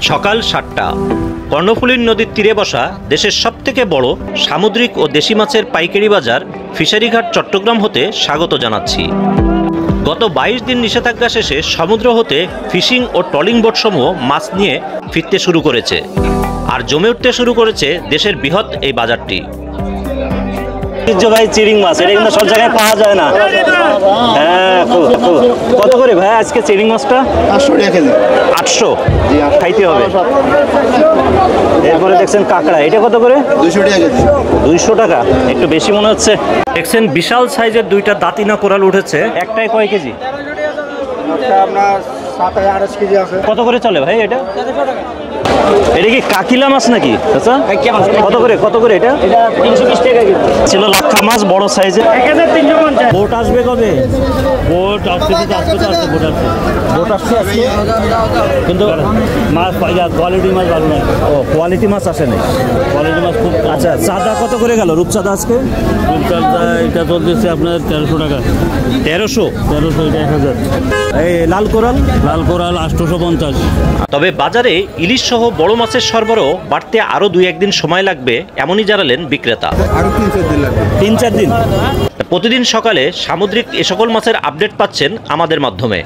সকাল ৭টা। কর্ণফুলীর নদীর তীরে বসা দেশের সবথেকে বড় সামুদ্রিক ও দেশি মাছের পাইকারি বাজার ফিশারিঘাট চট্টগ্রাম হতে স্বাগত জানাচ্ছি। গত ২২ দিন নিষেধাজ্ঞা শেষে সমুদ্র হতে ফিশিং ও ট্রলিং বোটসমূহ মাছ নিয়ে ফিরতে শুরু করেছে, আর জমে উঠতে শুরু করেছে দেশের বৃহৎ এই বাজারটি। ভাই চিংড়ি মাছ এটা কিন্তু সব জায়গায় পাওয়া যায় না। হ্যাঁ, কত করে ভাই আজকে চিংড়ি মাছটা? 800 টাকা কেজি। 800 খাইতে হবে। এরপরে দেখছেন কাঁকড়া, এটা কত করে? 200 টাকা কেজি। 200 টাকা, একটু বেশি মনে হচ্ছে। দেখছেন বিশাল সাইজের দুইটা দাঁতিনা কোরাল উঠেছে। একটাই কয় কেজি? আপনার 7-8 কেজি আছে। কত করে চলে ভাই এটা? এটা কি কাকিলা মাছ নাকি? আচ্ছা, কত করে এটা? 320 টাকা কেজি। ছিল লাক্ষা মাছ বড় সাইজের। 1350। বোট আসবে কবে? বোট আসছে, বোট আসছে আজকে, কিন্তু মাছ কোয়ালিটি মাছ ভালো নয়। ও, কোয়ালিটি মাছ আসে নাই, কোয়ালিটি মাছ খুব। আচ্ছা, চাঁদা কত করে গেল রূপচাঁদা আজকে? রূপচাঁদা এটা চলতেছে আপনার 1300 টাকা। 1300 এটা 1000। এই লাল কোরাল 850। তবে বাজারে ইলিশ সহ বড় মাছের সরবরাহ বাড়তে আরও 2-1 দিন সময় লাগবে, এমনই জানালেন বিক্রেতা। আরো 3-4 দিন লাগবে। 3-4 দিন। প্রতিদিন সকালে সামুদ্রিক এ সকল মাছের আপডেট পাচ্ছেন আমাদের মাধ্যমে।